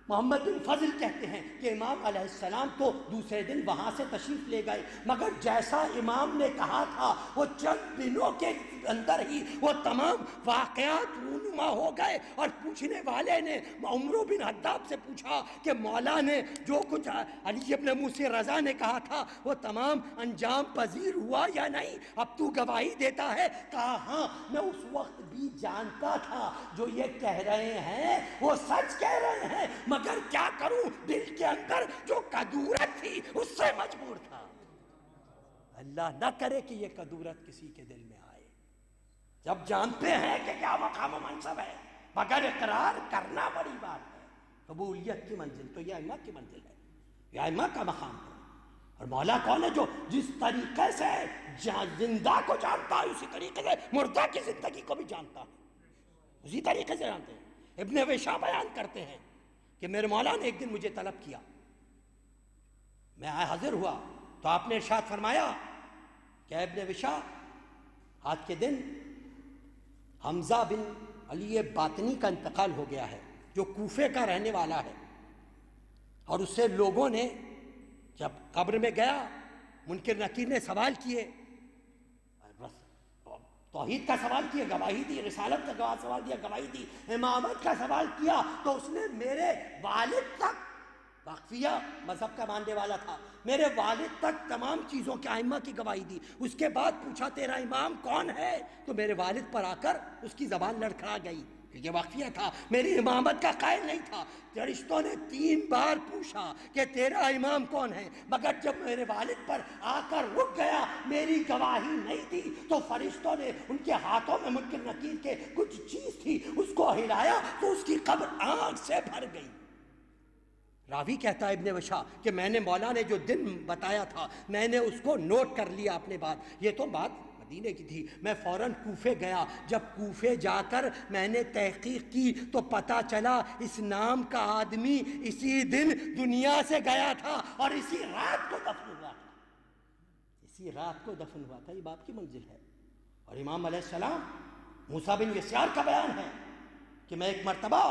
محمد بن فضل کہتے ہیں کہ امام علیہ السلام تو دوسرے دن وہاں سے تشریف لے گئے، مگر جیسا امام نے کہا تھا وہ چند دنوں کے اندر ہی وہ تمام واقعات رونما ہو گئے۔ اور پوچھنے والے نے عمر بن حداب سے پوچھا کہ مولا نے جو کچھ علی ابن موسی رضا نے کہا تھا وہ تمام انجام پذیر ہوا یا نہیں؟ اب تو گواہی دیتا ہے؟ کہا ہاں، میں اس وقت بھی جانتا تھا جو یہ کہہ رہے ہیں وہ سچ کہہ رہے ہیں، مگر کیا کروں، دل کے اندر جو کدورت تھی اس سے مجبور تھا۔ اللہ نہ کرے کہ یہ کدورت کسی کے دل میں آئے۔ جب جانتے ہیں کہ کیا مقام و منصب ہے مگر اقرار کرنا بڑی بات ہے۔ قبولیت کی منزل تو یہ ائمہ کی منزل ہے، یہ ائمہ کا مقام ہے۔ اور مولا کون ہے؟ جو جس طریقے سے زندہ کو جانتا ہے اسی طریقے سے مردہ کی زندگی کو بھی جانتا ہے، اسی طریقے سے جانتے ہیں۔ ابن وشا بیان کرتے ہیں کہ میرے مولا نے ایک دن مجھے طلب کیا، میں حاضر ہوا تو آپ نے ارشاد فرمایا کہ ابن وشا آج کے دن حمزہ بن علی باطنی کا انتقال ہو گیا ہے جو کوفے کا رہنے والا ہے، اور اس سے لوگوں نے جب قبر میں گیا منکر نکیر نے سوال کیے، توحید کا سوال کیا، گواہی دی، رسالت کا سوال دیا، گواہی دی، امامت کا سوال کیا تو اس نے میرے والد تک، واقفیہ مذہب کا ماننے والا تھا، میرے والد تک تمام چیزوں کے ائمہ کی گواہی دی. اس کے بعد پوچھا تیرا امام کون ہے؟ تو میرے والد پر آ کر اس کی زبان لڑکھڑا گئی، کیونکہ واقفیہ تھا، میری امامت کا قائل نہیں تھا. فرشتوں نے 3 بار پوچھا کہ تیرا امام کون ہے، مگر جب میرے والد پر آ کر رک گیا، میری گواہی نہیں دی، تو فرشتوں نے ان کے ہاتھوں میں منکر نکیر کے کچھ چیز تھی، اس کو ہلایا تو اس کی قبر آگ سے بھر گئی. راوی کہتا ہے ابن وشا کہ میں نے مولا نے جو دن بتایا تھا میں نے اس کو نوٹ کر لیا اپنے بات. یہ تو بات مدینے کی تھی. میں فوراً کوفے گیا. جب کوفے جا کر میں نے تحقیق کی تو پتہ چلا اس نام کا آدمی اسی دن دنیا سے گیا تھا اور اسی رات کو دفن ہوا تھا. اسی رات کو دفن ہوا تھا. یہ باپ کی منزل ہے. اور امام علیہ السلام موسیٰ بن یسار کا بیان ہے کہ میں ایک مرتبہ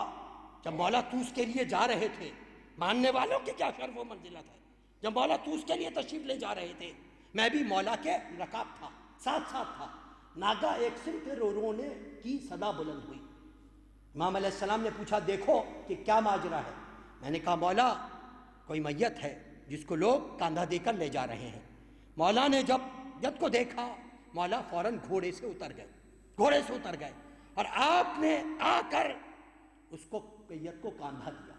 جب مولا طوس کے لیے جا رہے تھے، ماننے والوں کی کیا شرف و منزلت ہے، جب مولا طوس کے لیے تشریف لے جا رہے تھے، میں بھی مولا کے رکاب تھا، ساتھ تھا. ناگا ایک صنف رونے کی صدا بلند ہوئی. امام علیہ السلام نے پوچھا دیکھو کہ کیا ماجرا ہے. میں نے کہا مولا کوئی میت ہے جس کو لوگ کاندھا دے کر لے جا رہے ہیں. مولا نے جب جد کو دیکھا، مولا فوراً گھوڑے سے اتر گئے اور آپ نے آ کر اس کو میت کو کاندھا دیا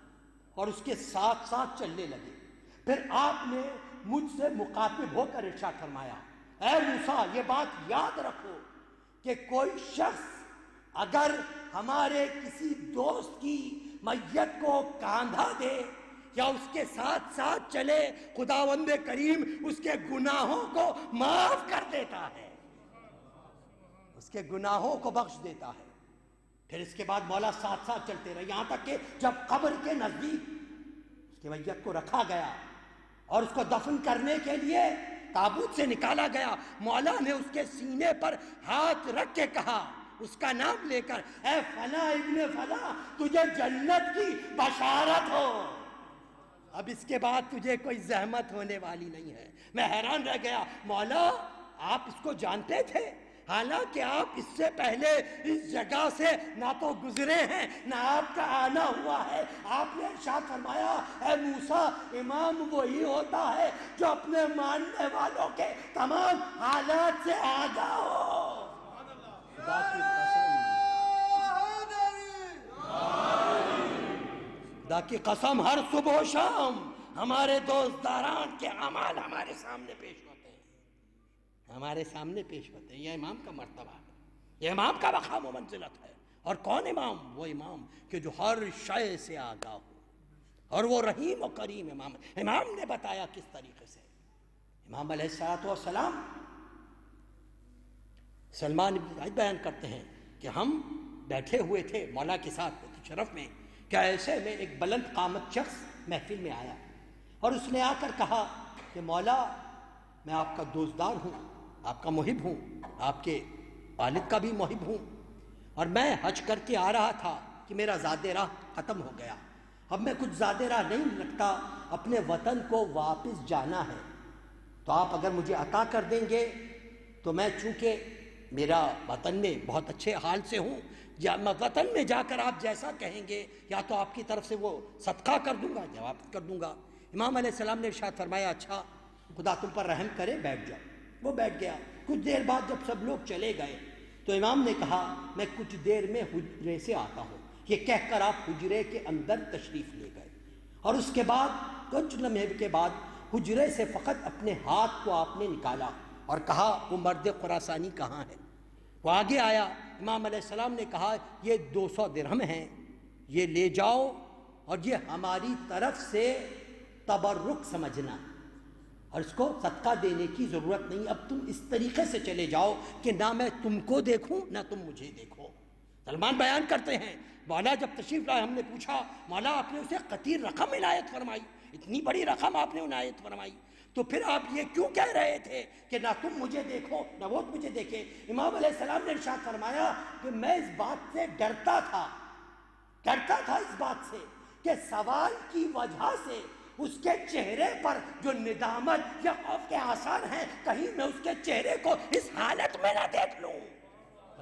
اور اس کے ساتھ ساتھ چلنے لگے. پھر آپ نے مجھ سے مخاطب ہو کر ارشاد فرمایا، اے موسیٰ یہ بات یاد رکھو کہ کوئی شخص اگر ہمارے کسی دوست کی میت کو کاندھا دے یا اس کے ساتھ ساتھ چلے، خداوند کریم اس کے گناہوں کو معاف کر دیتا ہے، اس کے گناہوں کو بخش دیتا ہے. پھر اس کے بعد مولا ساتھ ساتھ چلتے رہے یہاں تک کہ جب قبر کے نزدیک اس کی میت کو رکھا گیا اور اس کو دفن کرنے کے لیے تابوت سے نکالا گیا، مولا نے اس کے سینے پر ہاتھ رکھ کے کہا، اس کا نام لے کر، اے فلاں ابن فلاں تجھے جنت کی بشارت ہو. اب اس کے بعد تجھے کوئی زحمت ہونے والی نہیں ہے. میں حیران رہ گیا، مولا آپ اس کو جانتے تھے؟ حالانکہ آپ اس سے پہلے اس جگہ سے نہ تو گزرے ہیں نہ آپ کا آنا ہوا ہے. آپ نے ارشاد فرمایا، اے موسیٰ امام وہی ہوتا ہے جو اپنے ماننے والوں کے تمام حالات سے آگاہ ہو. خدا کی خدا کی قسم ہر صبح و شام ہمارے دوستداران کے اعمال ہمارے سامنے پیش ہوتے ہیں، ہمارے سامنے پیش ہوتے ہیں. یہ امام کا مرتبہ ہے، یہ امام کا مقام و منزلت ہے. اور کون امام؟ وہ امام کہ جو ہر شے سے آگاہ ہو، اور وہ رحیم و کریم امام. امام نے بتایا کس طریقے سے. امام علیہ السلام سلمان بن زید بیان کرتے ہیں کہ ہم بیٹھے ہوئے تھے مولا کے ساتھ شرف میں، کہ ایسے میں ایک بلند قامت شخص محفل میں آیا اور اس نے آ کر کہا کہ مولا میں آپ کا دوستدار ہوں، آپ کا محب ہوں، آپ کے والد کا بھی محب ہوں، اور میں حج کر کے آ رہا تھا کہ میرا زاد راہ ختم ہو گیا. اب میں کچھ زاد راہ نہیں رکھتا، اپنے وطن کو واپس جانا ہے. تو آپ اگر مجھے عطا کر دیں گے تو میں چونکہ میرا وطن میں بہت اچھے حال سے ہوں، یا میں وطن میں جا کر آپ جیسا کہیں گے یا تو آپ کی طرف سے وہ صدقہ کر دوں گا یا واپس کر دوں گا. امام علیہ السلام نے ارشاد فرمایا اچھا خدا تم پر رحم کرے، بیٹھ جاؤ. وہ بیٹھ گیا. کچھ دیر بعد جب سب لوگ چلے گئے تو امام نے کہا میں کچھ دیر میں حجرے سے آتا ہوں. یہ کہہ کر آپ حجرے کے اندر تشریف لے گئے اور اس کے بعد کچھ لمحے کے بعد حجرے سے فقط اپنے ہاتھ کو آپ نے نکالا اور کہا وہ مرد خراسانی کہاں ہے؟ وہ آگے آیا. امام علیہ السلام نے کہا یہ 200 درہم ہیں، یہ لے جاؤ اور یہ ہماری طرف سے تبرک سمجھنا اور اس کو صدقہ دینے کی ضرورت نہیں. اب تم اس طریقے سے چلے جاؤ کہ نہ میں تم کو دیکھوں نہ تم مجھے دیکھو. سلمان بیان کرتے ہیں مولا جب تشریف لائے ہم نے پوچھا مولا آپ نے اسے قطیر رقم عنایت فرمائی، اتنی بڑی رقم آپ نے عنایت فرمائی، تو پھر آپ یہ کیوں کہہ رہے تھے کہ نہ تم مجھے دیکھو نہ وہ مجھے دیکھے؟ امام علیہ السلام نے ارشاد فرمایا کہ میں اس بات سے ڈرتا تھا اس بات سے کہ سوال کی وجہ سے اس کے چہرے پر جو ندامت یا خوف کے آثار ہیں کہیں میں اس کے چہرے کو اس حالت میں نہ دیکھ لوں.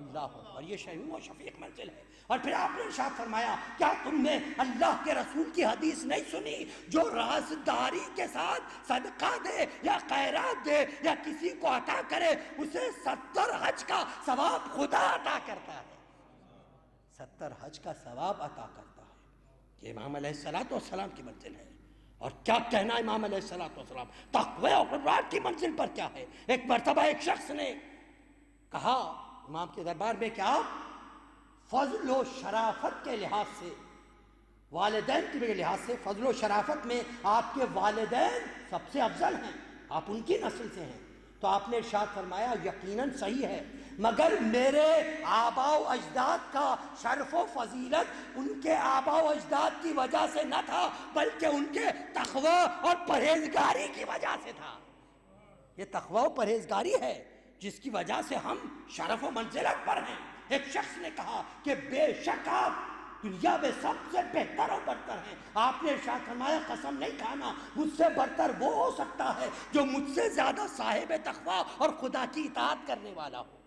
اللہ اکبر، یہ شیوم و شفیق منزل ہے۔ اور پھر آپ نے ارشاد فرمایا کیا تم نے اللہ کے رسول کی حدیث نہیں سنی، جو رازداری کے ساتھ صدقہ دے یا خیرات دے یا کسی کو عطا کرے اسے 70 حج کا ثواب خدا عطا کرتا ہے، 70 حج کا ثواب عطا کرتا ہے۔ یہ امام علیہ السلام کی منزل ہے۔ اور کیا کہنا امام علیہ السلام، تقوی اور قربات کی منزل پر کیا ہے۔ ایک مرتبہ ایک شخص نے کہا امام کے دربار میں کہ آپ فضل و شرافت کے لحاظ سے، والدین کے لحاظ سے فضل و شرافت میں آپ کے والدین سب سے افضل ہیں، آپ ان کی نسل سے ہیں۔ تو آپ نے ارشاد فرمایا یقیناً صحیح ہے، مگر میرے آباء و اجداد کا شرف و فضیلت ان کے آباء و اجداد کی وجہ سے نہ تھا، بلکہ ان کے تقوی اور پرہیزگاری کی وجہ سے تھا۔ یہ تقوی و پرہیزگاری ہے جس کی وجہ سے ہم شرف و منزلت پر ہیں۔ ایک شخص نے کہا کہ بے شک آپ دنیا میں سب سے بہتر و برتر ہیں۔ آپ نے ارشاد فرمایا قسم نہیں کھانا، مجھ سے برتر وہ ہو سکتا ہے جو مجھ سے زیادہ صاحب تقوی اور خدا کی اطاعت کرنے والا ہو،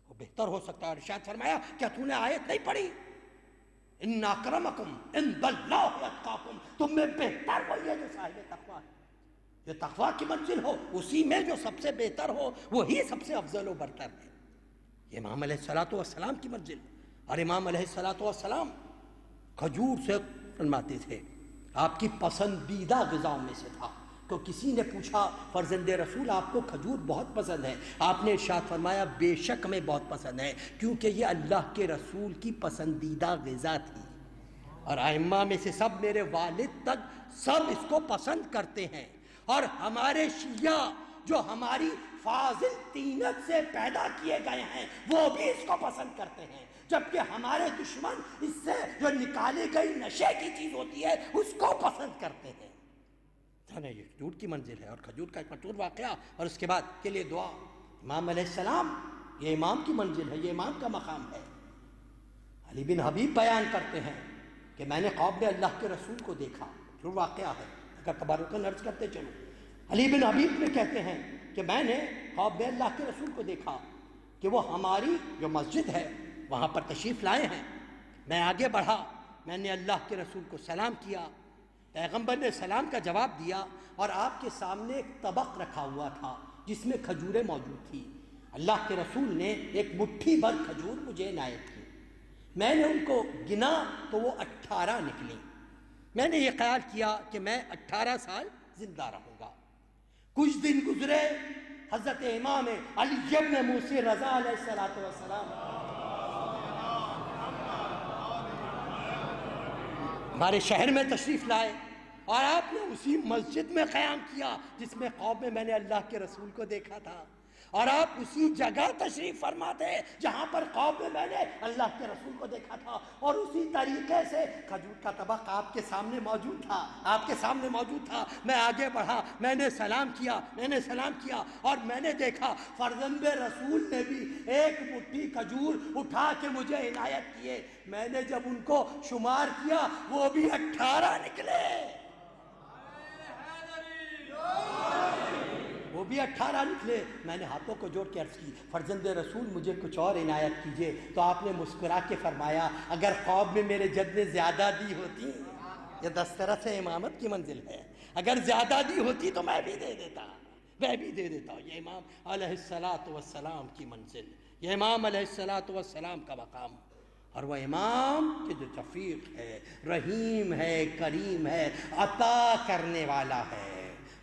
وہ بہتر ہو سکتا ہے۔ ارشاد فرمایا کیا تو نے آیت نہیں پڑھی، ان اکرمکم عند اللہ اتقاکم، تم میں بہتر وہی ہے جو صاحب تقوی ہے، جو تقوی کی منزل ہو اسی میں جو سب سے بہتر ہو وہی سب سے افضل و برتر ہے۔ یہ امام علیہ السلام کی منزل۔ اور امام علیہ السلام کھجور سے فرماتے تھے، آپ کی پسندیدہ غذاؤں میں سے تھا۔ تو کسی نے پوچھا فرزند رسول آپ کو کھجور بہت پسند ہے، آپ نے ارشاد فرمایا بے شک ہمیں بہت پسند ہے، کیونکہ یہ اللہ کے رسول کی پسندیدہ غذا تھی، اور ائمہ میں سے سب میرے والد تک سب اس کو پسند کرتے ہیں۔ اور ہمارے شیعہ جو ہماری فاضل طینت سے پیدا کیے گئے ہیں وہ بھی اس کو پسند کرتے ہیں، جبکہ ہمارے دشمن اس سے جو نکالی گئی نشے کی چیز ہوتی ہے اس کو پسند کرتے ہیں۔ یہ کھجور کی منزل ہے، اور کھجور کا ایک مشہور واقعہ اور اس کے بعد کے لیے دعا۔ امام علیہ السلام یہ امام کی منزل ہے، یہ امام کا مقام ہے۔ علی بن حبیب بیان کرتے ہیں کہ میں نے خواب میں اللہ کے رسول کو دیکھا، جو واقعہ ہے، اگر تبارکاً عرض کرتے چلو۔ علی بن حبیب میں کہتے ہیں کہ میں نے خواب میں اللہ کے رسول کو دیکھا کہ وہ ہماری جو مسجد ہے وہاں پر تشریف لائے ہیں۔ میں آگے بڑھا، میں نے اللہ کے رسول کو سلام کیا، پیغمبر نے سلام کا جواب دیا، اور آپ کے سامنے ایک طبق رکھا ہوا تھا جس میں کھجوریں موجود تھیں۔ اللہ کے رسول نے ایک مٹھی بھر کھجور مجھے عنایت کی، میں نے ان کو گنا تو وہ 18 نکلیں۔ میں نے یہ خیال کیا کہ میں 18 سال زندہ رہوں گا۔ کچھ دن گزرے، حضرت امام علی بن موسی رضا علیہ السلام ہمارے شہر میں تشریف لائے، اور آپ نے اسی مسجد میں قیام کیا جس میں خواب میں نے اللہ کے رسول کو دیکھا تھا، اور آپ اسی جگہ تشریف فرماتے جہاں پر خواب میں نے اللہ کے رسول کو دیکھا تھا، اور اسی طریقے سے کھجور کا طبق آپ کے سامنے موجود تھا۔ میں آگے بڑھا، میں نے سلام کیا، اور میں نے دیکھا فرزند رسول نے بھی ایک مٹھی کھجور اٹھا کے مجھے عنایت کیے۔ میں نے جب ان کو شمار کیا وہ بھی 18 نکلے، میں نے ہاتھوں کو جوڑ کے عرض کی فرزند رسول مجھے کچھ اور عنایت کیجئے۔ تو آپ نے مسکرا کے فرمایا اگر خواب میں میرے جد نے زیادہ دی ہوتی، یہ دسترس امامت کی منزل ہے، اگر زیادہ دی ہوتی تو میں بھی دے دیتا۔ یہ امام علیہ السلام کی منزل، یہ امام علیہ السلام کا مقام، اور وہ امام کہ جو شفیق ہے، رحیم ہے، کریم ہے، عطا کرنے والا ہے،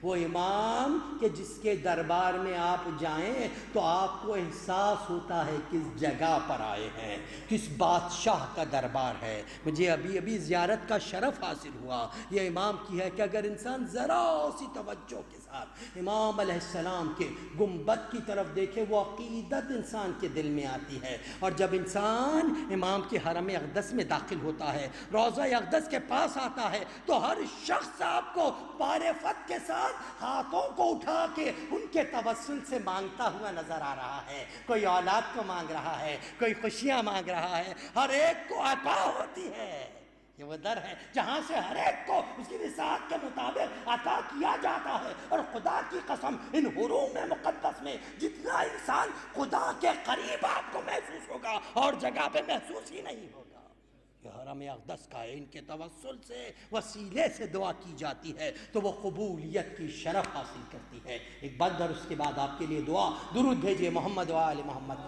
وہ امام کہ جس کے دربار میں آپ جائیں تو آپ کو احساس ہوتا ہے کس جگہ پر آئے ہیں، کس بادشاہ کا دربار ہے۔ مجھے ابھی زیارت کا شرف حاصل ہوا، یہ امام کی ہے کہ اگر انسان ذرا سی توجہ کے ساتھ امام علیہ السلام کے گنبد کی طرف دیکھے وہ عقیدت انسان کے دل میں آتی ہے، اور جب انسان امام کے حرم اقدس میں داخل ہوتا ہے، روضہ اقدس کے پاس آتا ہے، تو ہر شخص آپ کو معرفت کے ساتھ ہاتھوں کو اٹھا کے ان کے توسل سے مانگتا ہوا نظر آ رہا ہے۔ کوئی اولاد کو مانگ رہا ہے، کوئی خوشیاں مانگ رہا ہے، ہر ایک کو عطا ہوتی ہے۔ یہ وہ در ہے جہاں سے ہر ایک کو اس کی وسعت کے مطابق عطا کیا جاتا ہے، اور خدا کی قسم ان حروم مقدس میں جتنا انسان خدا کے قریب آپ کو محسوس ہوگا ہوگا اور جگہ پہ محسوس ہی نہیں ہوگا۔ یہ حرم اقدس کا ہے، ان کے توسل سے وسیلے سے دعا کی جاتی ہے تو وہ قبولیت کی شرف حاصل کرتی ہے۔ ایک بند اور اس کے بعد آپ کے لیے دعا، درود بھیجئے محمد و آل محمد۔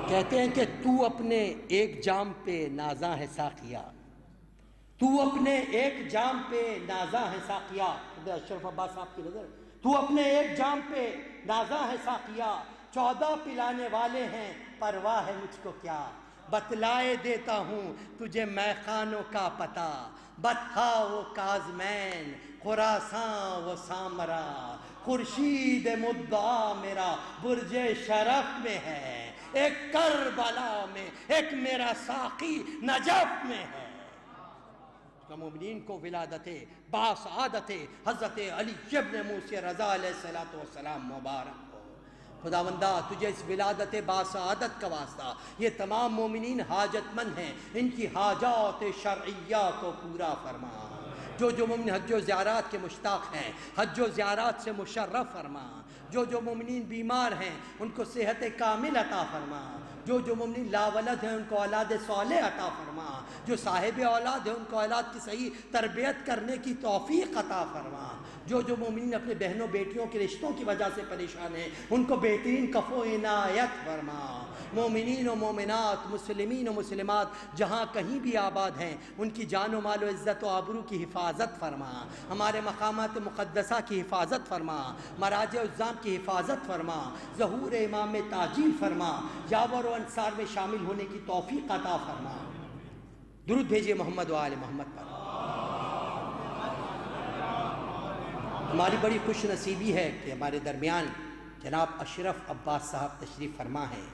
کہتے ہیں کہ تو اپنے ایک جام پہ نازاں ہے ساقیہ، تو اپنے ایک جام پہ نازاں ہے ساقیہ۔ اشرف عباس صاحب کی نظر، تو اپنے ایک جام پہ نازاں ہے ساقیہ، 14 پلانے والے ہیں پرواہ ہے مجھ کو کیا، بتلائے دیتا ہوں تجھے میخانوں کا پتہ، بطحا و کاظمین خراساں و سامرا، خورشید مدعا میرا برج شرف میں ہے، ایک کربلا میں ایک میرا ساقی نجف میں ہے۔ مومنین کو ولادت باسعادت حضرت علی ابن موسی رضا علیہ السلام مبارک ہو۔ خداوندہ تجھے اس ولادت باسعادت کا واسطہ، یہ تمام مومنین حاجت مند ہیں، ان کی حاجات شرعیہ کو پورا فرما۔ جو مومن حج و زیارات کے مشتاق ہیں حج و زیارات سے مشرف فرما، جو مومنین بیمار ہیں ان کو صحت کامل عطا فرما، جو مومنین لا ولد ہیں ان کو اولاد صالح عطا فرما، جو صاحب اولاد ہیں ان کو اولاد کی صحیح تربیت کرنے کی توفیق عطا فرما، جو مومنین اپنے بہنوں بیٹیوں کے رشتوں کی وجہ سے پریشان ہیں ان کو بہترین کفو عنایت فرما۔ مومنین و مومنات، مسلمین و مسلمات جہاں کہیں بھی آباد ہیں ان کی جان و مال و عزت و آبرو کی حفاظت فرما، ہمارے مقامات مقدسہ کی حفاظت فرما، مراجع الزام کی حفاظت فرما، ظہور امام تاجیل فرما، یاور و انصار میں شامل ہونے کی توفیق عطا فرما۔ درود بھیجئے محمد و آل محمد پر۔ ہماری بڑی خوش نصیبی ہے کہ ہمارے درمیان جناب اشرف عباس صاحب تشریف فرما ہیں،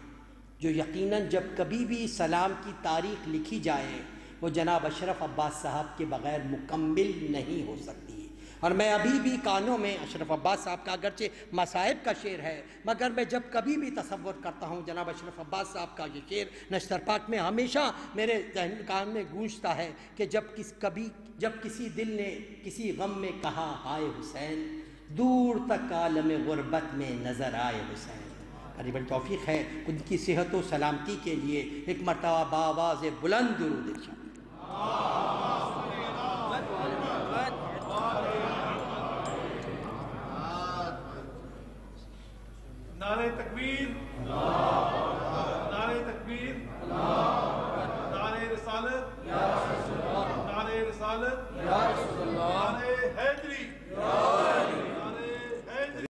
جو یقیناً جب کبھی بھی سلام کی تاریخ لکھی جائے وہ جناب اشرف عباس صاحب کے بغیر مکمل نہیں ہو سکتی۔ اور میں ابھی بھی کانوں میں اشرف عباس صاحب کا اگرچہ مصائب کا شعر ہے مگر میں جب کبھی بھی تصور کرتا ہوں جناب اشرف عباس صاحب کا یہ شعر نشتر پاک میں ہمیشہ میرے ذہن کان میں گونجتا ہے کہ جب کسی دل نے کسی غم میں کہا ہائے حسین، دور تک عالم غربت میں نظر آئے حسین۔ بڑی بڑی توفیق ہے، ان کی صحت و سلامتی کے لیے ایک مرتبہ بآواز بلند درود ارشاد۔